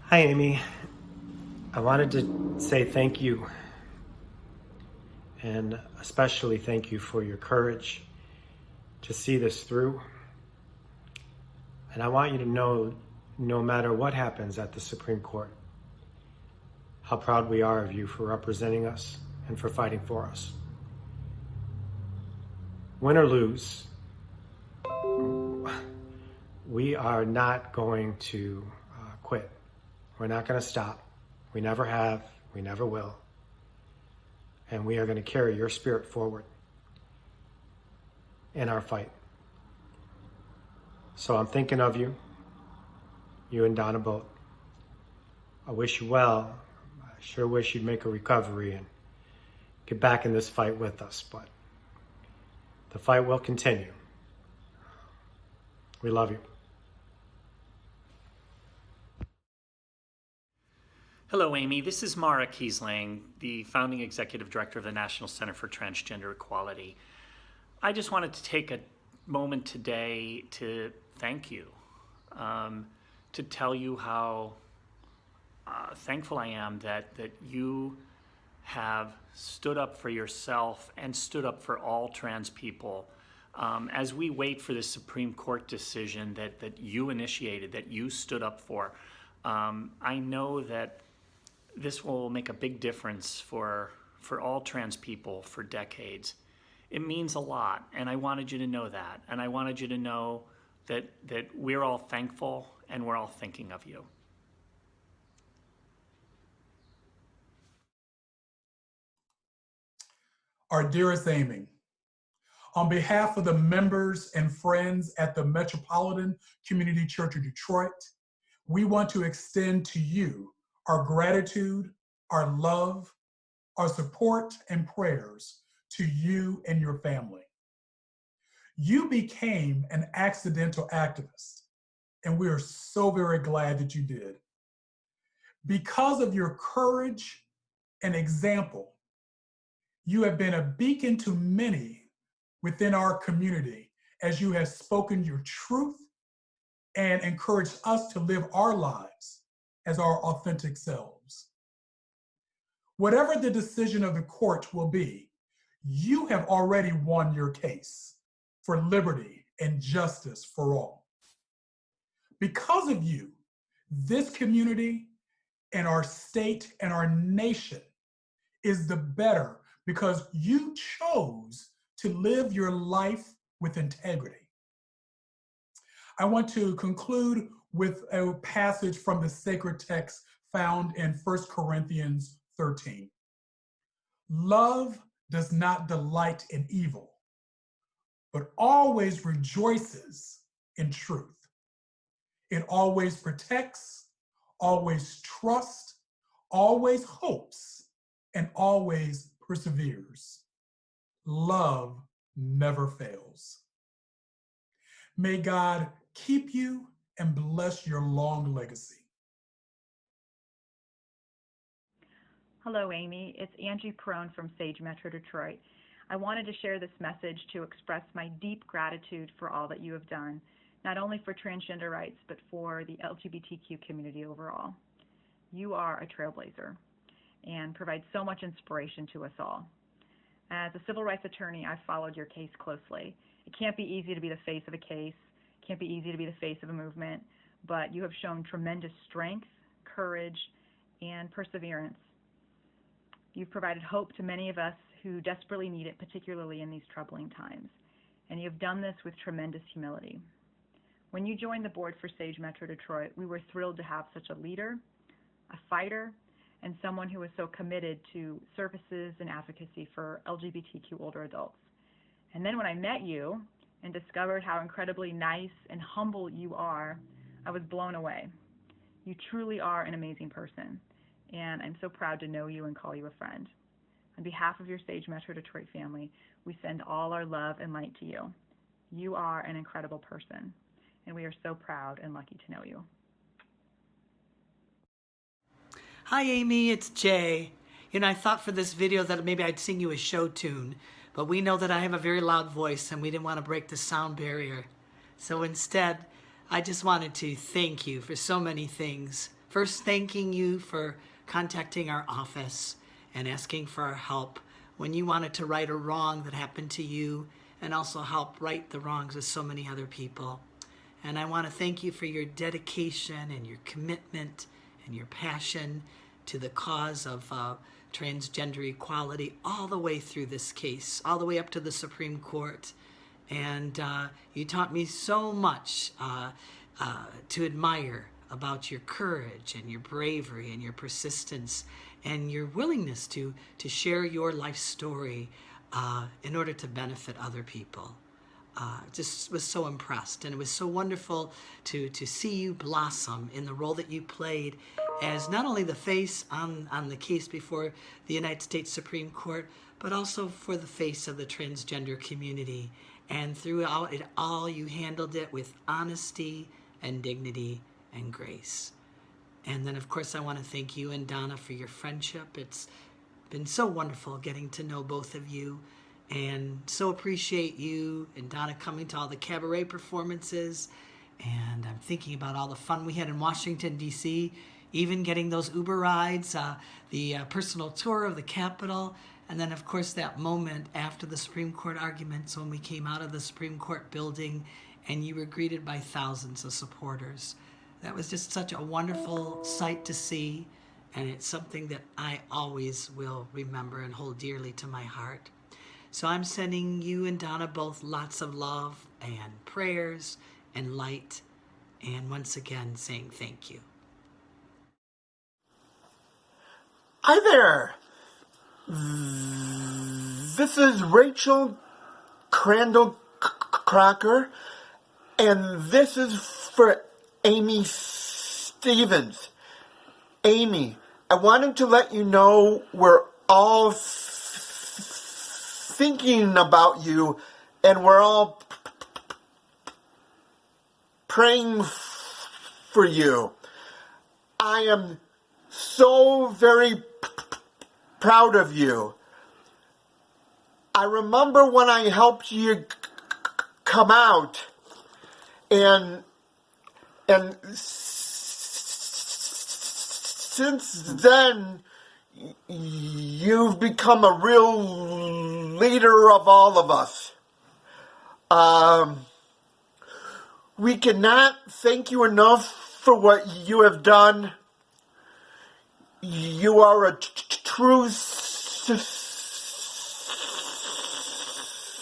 Hi, Amy. I wanted to say thank you, and especially thank you for your courage to see this through. And I want you to know, no matter what happens at the Supreme Court, how proud we are of you for representing us and for fighting for us. Win or lose, we are not going to quit. We're not going to stop. We never have. We never will. And we are going to carry your spirit forward in our fight. So I'm thinking of you, you and Donna both. I wish you well. I sure wish you'd make a recovery and get back in this fight with us, but the fight will continue. We love you. Hello, Amy. This is Mara Kiesling, the founding executive director of the National Center for Transgender Equality. I just wanted to take a moment today to thank you, to tell you how thankful I am that you have stood up for yourself and stood up for all trans people. As we wait for the Supreme Court decision that you initiated, that you stood up for, I know that this will make a big difference for all trans people for decades. It means a lot, and I wanted you to know that. And I wanted you to know that we're all thankful and we're all thinking of you. Our dearest Aimee, on behalf of the members and friends at the Metropolitan Community Church of Detroit, we want to extend to you our gratitude, our love, our support, and prayers to you and your family. You became an accidental activist, and we are so very glad that you did. Because of your courage and example, you have been a beacon to many within our community as you have spoken your truth and encouraged us to live our lives as our authentic selves. Whatever the decision of the court will be, you have already won your case for liberty and justice for all. Because of you, this community and our state and our nation is the better because you chose to live your life with integrity. I want to conclude with a passage from the sacred text found in 1 Corinthians 13. Love does not delight in evil, but always rejoices in truth. It always protects, always trusts, always hopes, and always perseveres. Love never fails. May God keep you and bless your long legacy. Hello, Amy. It's Angie Perone from Sage Metro Detroit. I wanted to share this message to express my deep gratitude for all that you have done, not only for transgender rights, but for the LGBTQ community overall. You are a trailblazer and provide so much inspiration to us all. As a civil rights attorney, I've followed your case closely. It can't be easy to be the face of a case, it can't be easy to be the face of a movement, but you have shown tremendous strength, courage, and perseverance. You've provided hope to many of us who desperately need it, particularly in these troubling times. And you've done this with tremendous humility. When you joined the board for Sage Metro Detroit, we were thrilled to have such a leader, a fighter, and someone who is so committed to services and advocacy for LGBTQ older adults. And then when I met you and discovered how incredibly nice and humble you are, I was blown away. You truly are an amazing person, and I'm so proud to know you and call you a friend. On behalf of your Sage Metro Detroit family, we send all our love and light to you. You are an incredible person, and we are so proud and lucky to know you. Hi Amy, it's Jay. I thought for this video that maybe I'd sing you a show tune, but we know that I have a very loud voice and we didn't want to break the sound barrier. So instead, I just wanted to thank you for so many things, First, thanking you for contacting our office and asking for our help when you wanted to right a wrong that happened to you and also help right the wrongs of so many other people. And I want to thank you for your dedication and your commitment and your passion to the cause of transgender equality all the way through this case, all the way up to the Supreme Court. And you taught me so much to admire about your courage and your bravery and your persistence and your willingness to share your life story in order to benefit other people. Just was so impressed, and it was so wonderful to see you blossom in the role that you played as not only the face on the case before the United States Supreme Court, but also for the face of the transgender community. And throughout it all, you handled it with honesty and dignity and grace. And then, of course, I want to thank you and Donna for your friendship. It's been so wonderful getting to know both of you, and so appreciate you and Donna coming to all the cabaret performances. And I'm thinking about all the fun we had in Washington, D.C., even getting those Uber rides, the personal tour of the Capitol, and then, of course, that moment after the Supreme Court arguments when we came out of the Supreme Court building and you were greeted by thousands of supporters. That was just such a wonderful sight to see, and it's something that I always will remember and hold dearly to my heart. So I'm sending you and Donna both lots of love and prayers and light, and once again saying thank you. Hi there. This is Rachel Crandall Crocker, and this is for Aimee Stephens. Aimee, I wanted to let you know we're all thinking about you, and we're all praying for you. I am so very proud of you. I remember when I helped you come out, and since then, you've become a real leader of all of us. We cannot thank you enough for what you have done. You are a true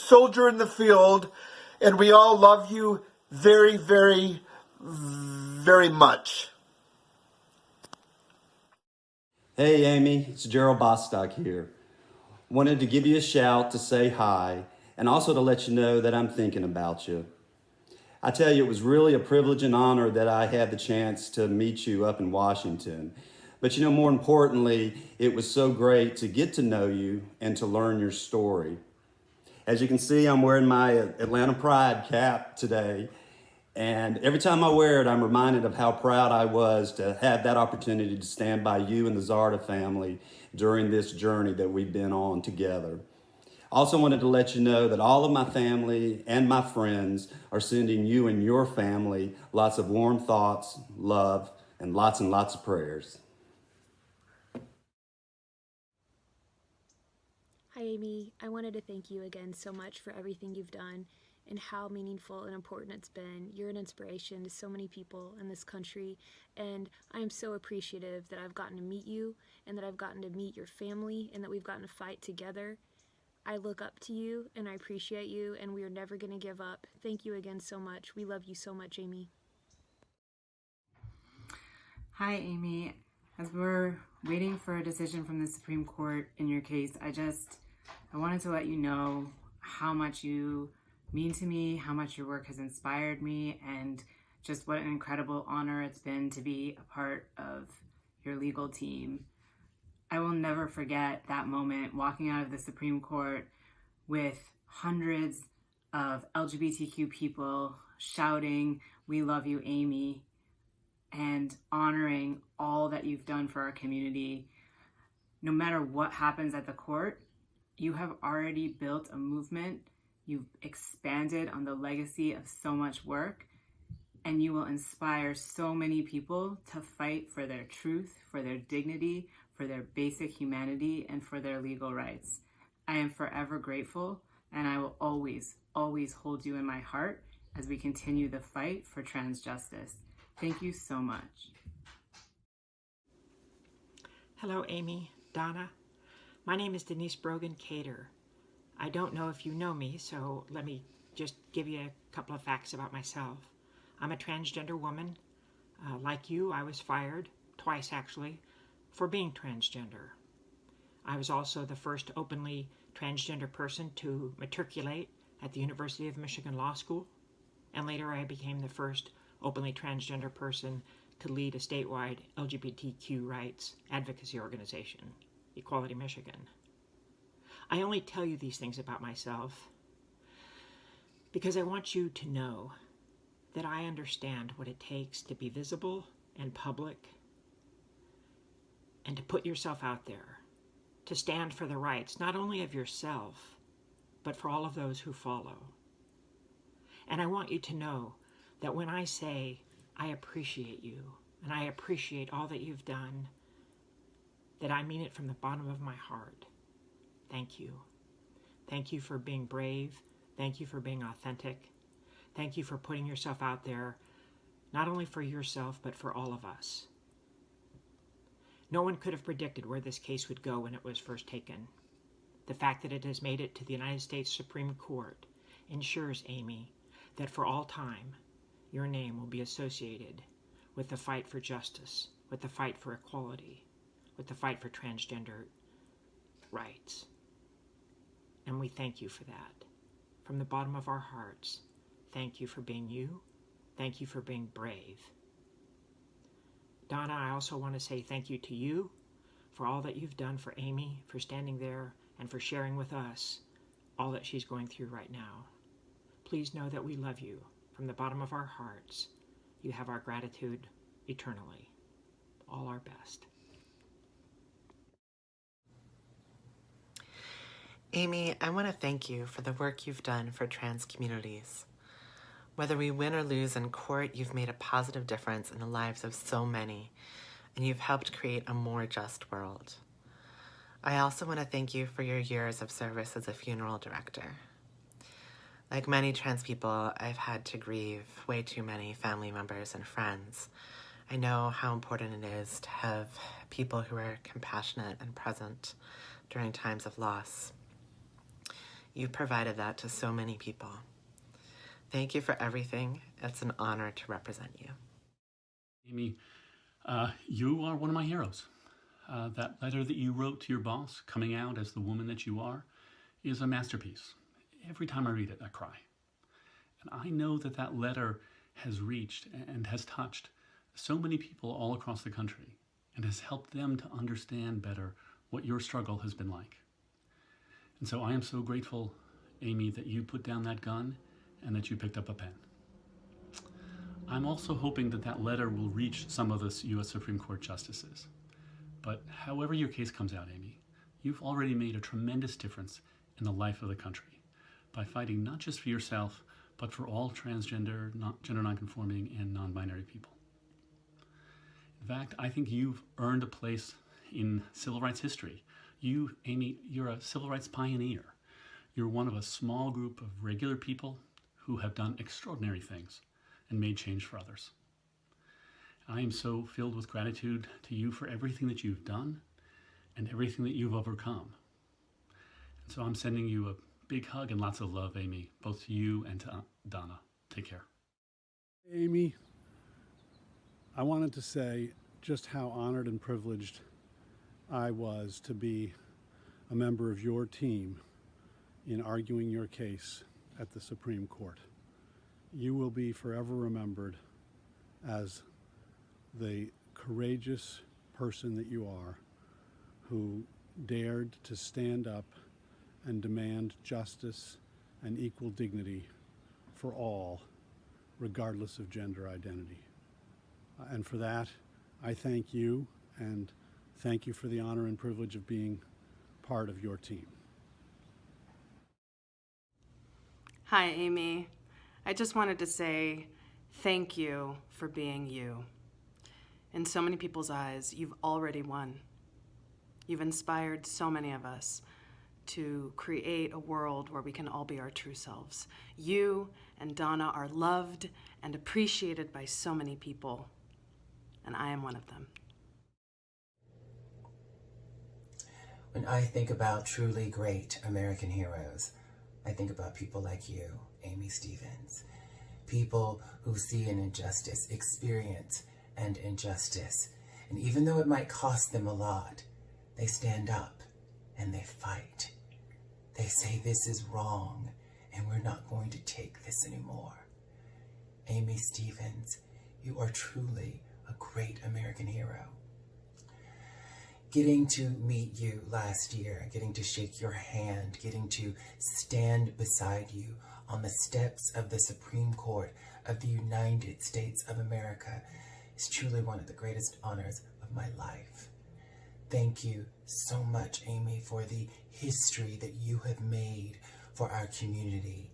soldier in the field, and we all love you very, very, very much. Hey Aimee, it's Gerald Bostock here. Wanted to give you a shout to say hi, and also to let you know that I'm thinking about you. I tell you, it was really a privilege and honor that I had the chance to meet you up in Washington. But you know, more importantly, it was so great to get to know you and to learn your story. As you can see, I'm wearing my Atlanta Pride cap today. And every time I wear it, I'm reminded of how proud I was to have that opportunity to stand by you and the Zarda family during this journey that we've been on together. Also wanted to let you know that all of my family and my friends are sending you and your family lots of warm thoughts, love, and lots of prayers. Hi Aimee, I wanted to thank you again so much for everything you've done and how meaningful and important it's been. You're an inspiration to so many people in this country, and I'm so appreciative that I've gotten to meet you and that I've gotten to meet your family and that we've gotten to fight together. I look up to you and I appreciate you, and we are never going to give up. Thank you again so much. We love you so much, Aimee. Hi Aimee, as we're waiting for a decision from the Supreme Court in your case, I wanted to let you know how much you mean to me, how much your work has inspired me, and just what an incredible honor it's been to be a part of your legal team. I will never forget that moment walking out of the Supreme Court with hundreds of LGBTQ people shouting, "We love you, Aimee," and honoring all that you've done for our community. No matter what happens at the court, you have already built a movement. You've expanded on the legacy of so much work, and you will inspire so many people to fight for their truth, for their dignity, for their basic humanity, and for their legal rights. I am forever grateful, and I will always, always hold you in my heart as we continue the fight for trans justice. Thank you so much. Hello, Aimee, Donna. My name is Denise Brogan Cater. I don't know if you know me, so let me just give you a couple of facts about myself. I'm a transgender woman. Like you, I was fired, twice actually, for being transgender. I was also the first openly transgender person to matriculate at the University of Michigan Law School, and later I became the first openly transgender person to lead a statewide LGBTQ rights advocacy organization, Equality Michigan. I only tell you these things about myself because I want you to know that I understand what it takes to be visible and public and to put yourself out there, to stand for the rights not only of yourself, but for all of those who follow. And I want you to know that when I say I appreciate you and I appreciate all that you've done, that I mean it from the bottom of my heart. Thank you. Thank you for being brave. Thank you for being authentic. Thank you for putting yourself out there, not only for yourself, but for all of us. No one could have predicted where this case would go when it was first taken. The fact that it has made it to the United States Supreme Court ensures, Aimee, that for all time, your name will be associated with the fight for justice, with the fight for equality, with the fight for transgender rights. And we thank you for that. From the bottom of our hearts, thank you for being you. Thank you for being brave. Donna, I also want to say thank you to you for all that you've done for Aimee, for standing there and for sharing with us all that she's going through right now. Please know that we love you from the bottom of our hearts. You have our gratitude eternally. All our best. Aimee, I want to thank you for the work you've done for trans communities. Whether we win or lose in court, you've made a positive difference in the lives of so many, and you've helped create a more just world. I also want to thank you for your years of service as a funeral director. Like many trans people, I've had to grieve way too many family members and friends. I know how important it is to have people who are compassionate and present during times of loss. You've provided that to so many people. Thank you for everything. It's an honor to represent you. Aimee, you are one of my heroes. That letter that you wrote to your boss, coming out as the woman that you are, is a masterpiece. Every time I read it, I cry. And I know that that letter has reached and has touched so many people all across the country and has helped them to understand better what your struggle has been like. And so I am so grateful, Aimee, that you put down that gun and that you picked up a pen. I'm also hoping that that letter will reach some of the U.S. Supreme Court justices. But however your case comes out, Aimee, you've already made a tremendous difference in the life of the country by fighting not just for yourself, but for all transgender, gender nonconforming, and non-binary people. In fact, I think you've earned a place in civil rights history. You, Aimee, you're a civil rights pioneer. You're one of a small group of regular people who have done extraordinary things and made change for others. I am so filled with gratitude to you for everything that you've done and everything that you've overcome. And so I'm sending you a big hug and lots of love, Aimee, both to you and to Donna. Take care. Aimee, I wanted to say just how honored and privileged I was to be a member of your team in arguing your case at the Supreme Court. You will be forever remembered as the courageous person that you are who dared to stand up and demand justice and equal dignity for all, regardless of gender identity. And for that, I thank you and thank you for the honor and privilege of being part of your team. Hi, Aimee. I just wanted to say Thank you for being you. In so many people's eyes, you've already won. You've inspired so many of us to create a world where we can all be our true selves. You and Donna are loved and appreciated by so many people, and I am one of them. When I think about truly great American heroes, I think about people like you, Aimee Stephens. People who see an injustice, experience an injustice, and even though it might cost them a lot, they stand up and they fight. They say this is wrong and we're not going to take this anymore. Aimee Stephens, you are truly a great American hero. Getting to meet you last year, getting to shake your hand, getting to stand beside you on the steps of the Supreme Court of the United States of America is truly one of the greatest honors of my life. Thank you so much, Aimee, for the history that you have made for our community.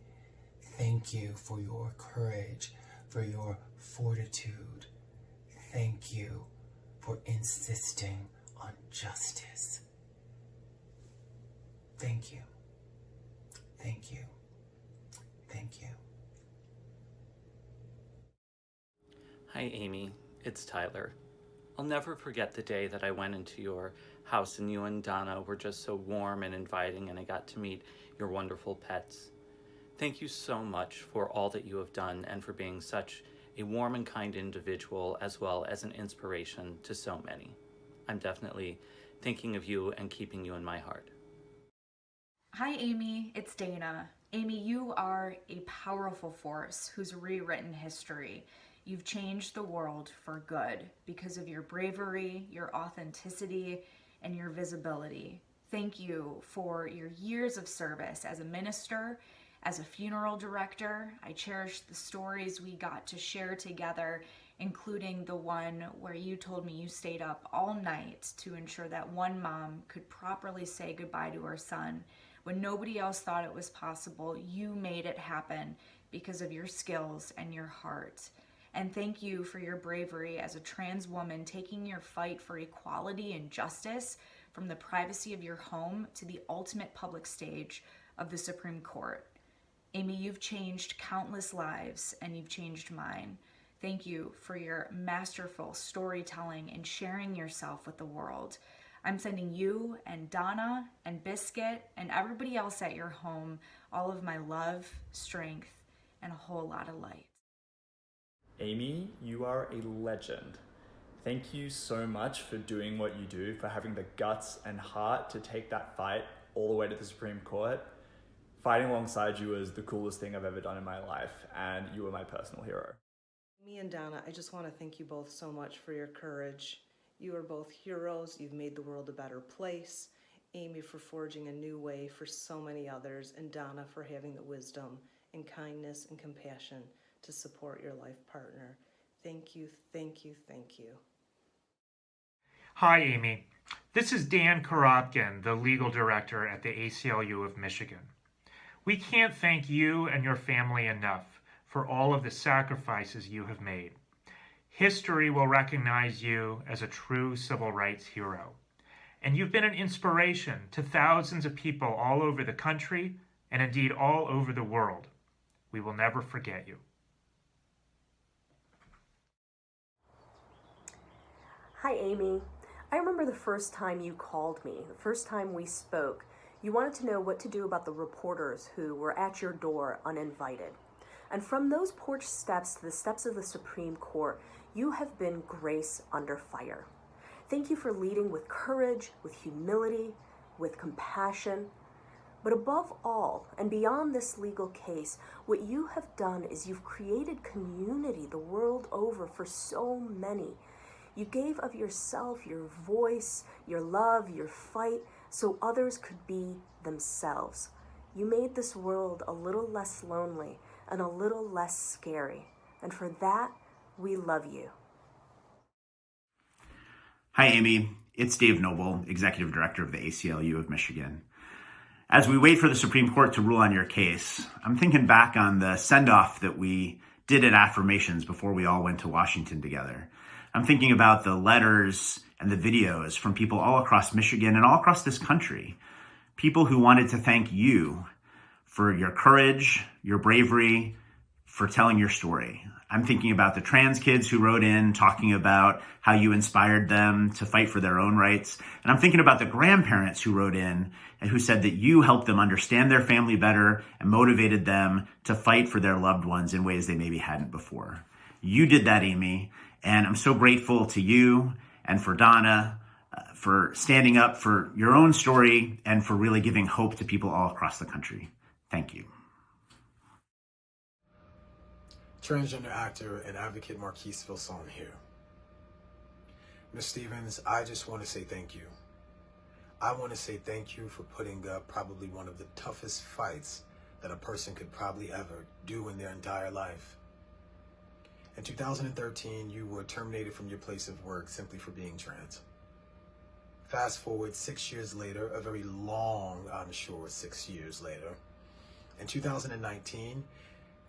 Thank you for your courage, for your fortitude. Thank you for insisting on justice. Thank you. Thank you. Thank you. Hi, Aimee. It's Tyler. I'll never forget the day that I went into your house and you and Donna were just so warm and inviting, and I got to meet your wonderful pets. Thank you so much for all that you have done and for being such a warm and kind individual, as well as an inspiration to so many. I'm definitely thinking of you and keeping you in my heart. Hi, Aimee. It's Dana. Aimee, you are a powerful force who's rewritten history. You've changed the world for good because of your bravery, your authenticity, and your visibility. Thank you for your years of service as a minister, as a funeral director. I cherish the stories we got to share together, including the one where you told me you stayed up all night to ensure that one mom could properly say goodbye to her son. When nobody else thought it was possible, you made it happen because of your skills and your heart. And thank you for your bravery as a trans woman, taking your fight for equality and justice from the privacy of your home to the ultimate public stage of the Supreme Court. Aimee, you've changed countless lives and you've changed mine. Thank you for your masterful storytelling and sharing yourself with the world. I'm sending you and Donna and Biscuit and everybody else at your home all of my love, strength, and a whole lot of light. Aimee, you are a legend. Thank you so much for doing what you do, for having the guts and heart to take that fight all the way to the Supreme Court. Fighting alongside you was the coolest thing I've ever done in my life, and you were my personal hero. Me and Donna, I just want to thank you both so much for your courage. You are both heroes. You've made the world a better place. Aimee for forging a new way for so many others, and Donna for having the wisdom and kindness and compassion to support your life partner. Thank you, thank you, thank you. Hi, Aimee. This is Dan Korotkin, the legal director at the ACLU of Michigan. We can't thank you and your family enough for all of the sacrifices you have made. History will recognize you as a true civil rights hero. And you've been an inspiration to thousands of people all over the country and indeed all over the world. We will never forget you. Hi, Aimee. I remember the first time you called me, the first time we spoke. You wanted to know what to do about the reporters who were at your door uninvited. And from those porch steps to the steps of the Supreme Court, you have been grace under fire. Thank you for leading with courage, with humility, with compassion. But above all, and beyond this legal case, what you have done is you've created community the world over for so many. You gave of yourself, your voice, your love, your fight, so others could be themselves. You made this world a little less lonely and a little less scary. And for that, we love you. Hi, Aimee. It's Dave Noble, Executive Director of the ACLU of Michigan. As we wait for the Supreme Court to rule on your case, I'm thinking back on the send-off that we did at affirmations before we all went to Washington together. I'm thinking about the letters and the videos from people all across Michigan and all across this country. People who wanted to thank you for your courage, your bravery, for telling your story. I'm thinking about the trans kids who wrote in talking about how you inspired them to fight for their own rights. And I'm thinking about the grandparents who wrote in and who said that you helped them understand their family better and motivated them to fight for their loved ones in ways they maybe hadn't before. You did that, Aimee, and I'm so grateful to you and for Donna for standing up for your own story and for really giving hope to people all across the country. Thank you. Transgender actor and advocate Marquise Vilson here. Ms. Stephens, I just want to say thank you. I want to say thank you for putting up probably one of the toughest fights that a person could probably ever do in their entire life. In 2013, you were terminated from your place of work simply for being trans. Fast forward 6 years later, a very long, I'm sure, 6 years later, in 2019,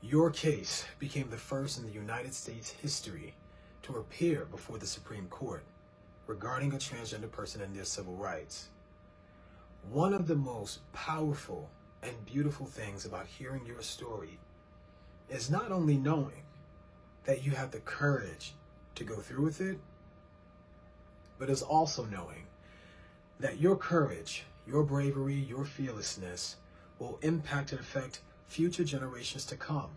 your case became the first in the United States history to appear before the Supreme Court regarding a transgender person and their civil rights. One of the most powerful and beautiful things about hearing your story is not only knowing that you have the courage to go through with it, but is also knowing that your courage, your bravery, your fearlessness will impact and affect future generations to come,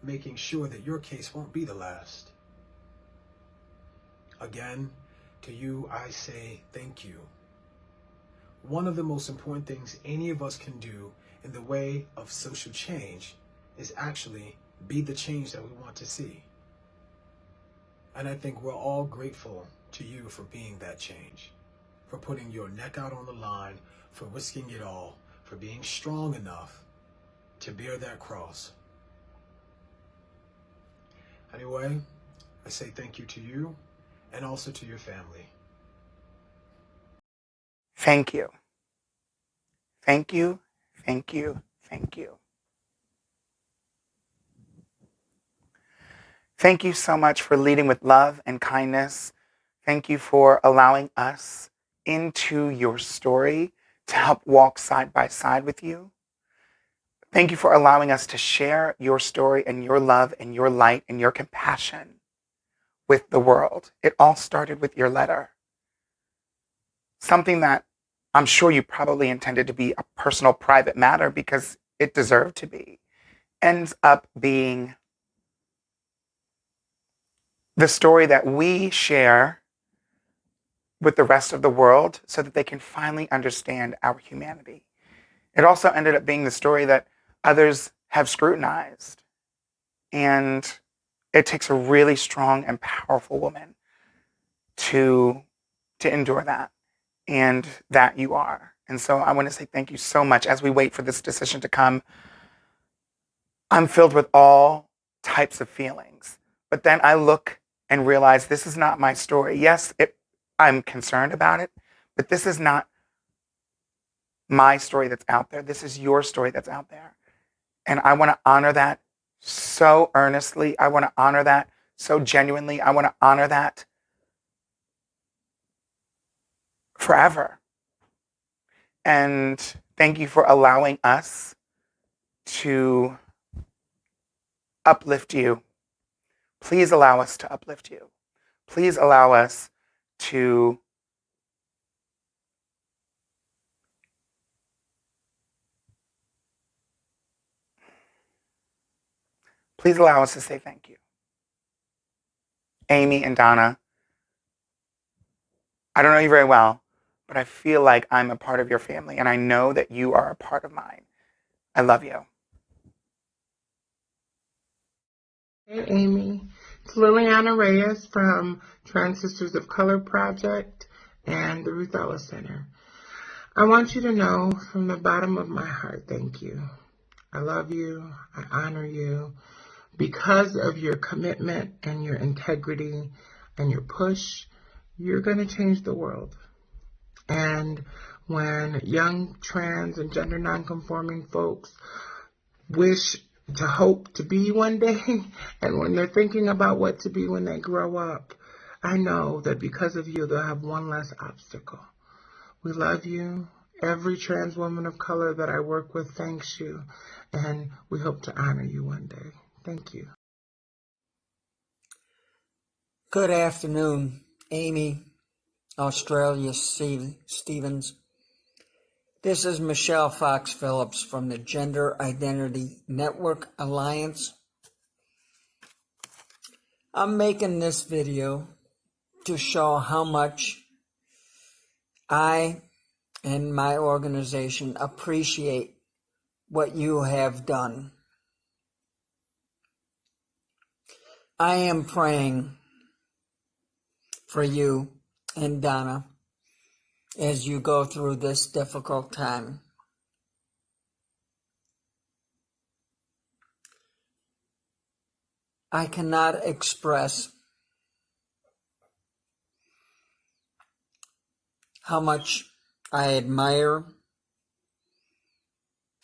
making sure that your case won't be the last. Again, to you, I say thank you. One of the most important things any of us can do in the way of social change is actually be the change that we want to see. And I think we're all grateful to you for being that change, for putting your neck out on the line, for risking it all, for being strong enough to bear that cross. Anyway, I say thank you to you and also to your family. Thank you. Thank you, thank you, thank you. Thank you so much for leading with love and kindness. Thank you for allowing us into your story to help walk side by side with you. Thank you for allowing us to share your story and your love and your light and your compassion with the world. It all started with your letter. Something that I'm sure you probably intended to be a personal, private matter because it deserved to be, ends up being the story that we share with the rest of the world so that they can finally understand our humanity. It also ended up being the story that others have scrutinized. And it takes a really strong and powerful woman to endure that. And that you are. And so I want to say thank you so much. As we wait for this decision to come, I'm filled with all types of feelings. But then I look and realize this is not my story. Yes, I'm concerned about it, but this is not my story that's out there. This is your story that's out there. And I want to honor that so earnestly. I want to honor that so genuinely. I want to honor that forever. And thank you for allowing us to uplift you. Please allow us to uplift you. Please allow us to say thank you. Aimee and Donna, I don't know you very well, but I feel like I'm a part of your family, and I know that you are a part of mine. I love you. Hey, Aimee. It's Liliana Reyes from Trans Sisters of Color Project and the Ruth Ellis Center. I want you to know from the bottom of my heart, thank you. I love you. I honor you. Because of your commitment and your integrity and your push, you're going to change the world. And when young trans and gender nonconforming folks wish to hope to be one day, and when they're thinking about what to be when they grow up, I know that because of you, they'll have one less obstacle. We love you. Every trans woman of color that I work with thanks you, and we hope to honor you one day. Thank you. Good afternoon, Aimee Stephens. This is Michelle Fox Phillips from the Gender Identity Network Alliance. I'm making this video to show how much I and my organization appreciate what you have done. I am praying for you and Donna as you go through this difficult time. I cannot express how much I admire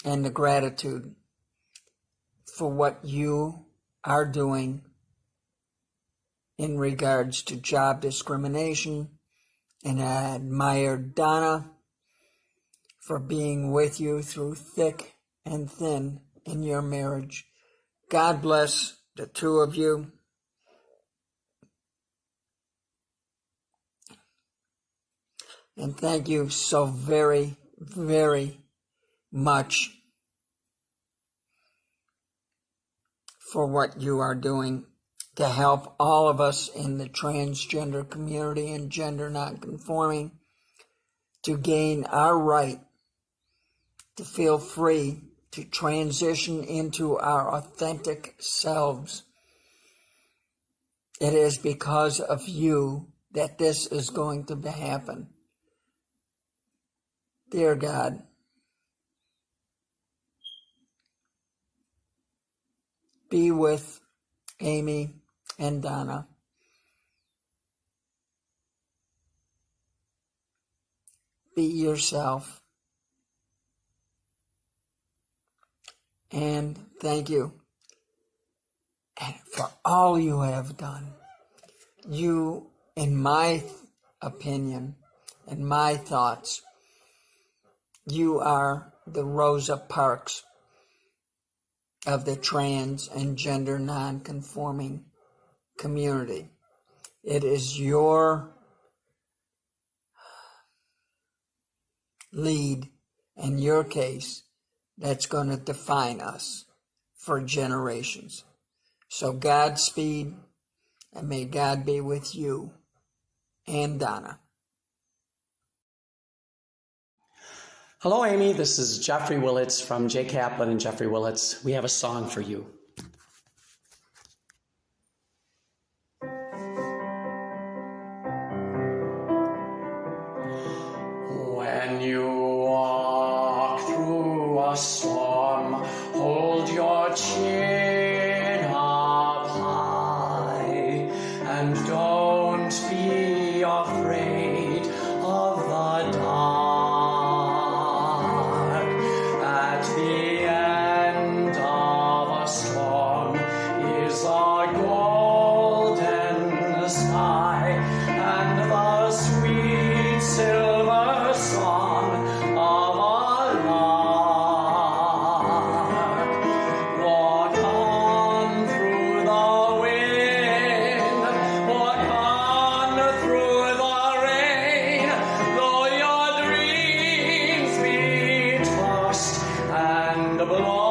and the gratitude for what you are doing in regards to job discrimination, and I admire Donna for being with you through thick and thin in your marriage. God bless the two of you. And thank you so very, very much for what you are doing to help all of us in the transgender community and gender nonconforming to gain our right to feel free to transition into our authentic selves. It is because of you that this is going to happen. Dear God, be with Aimee and Donna. Be yourself. And thank you for all you have done. You, in my opinion, and my thoughts, you are the Rosa Parks of the trans and gender non-conforming community. It is your lead and your case that's going to define us for generations. So Godspeed, and may God be with you and Donna. Hello, Aimee. This is Jeffrey Willits from Jay Kaplan and Jeffrey Willits. We have a song for you. When you walk through a storm, hold your chin up high, and don't be afraid of the dark. At the end of a storm is a golden sky, and the sweet silver song of a lark. Walk on through the wind, walk on through the rain, though your dreams be tossed and blown.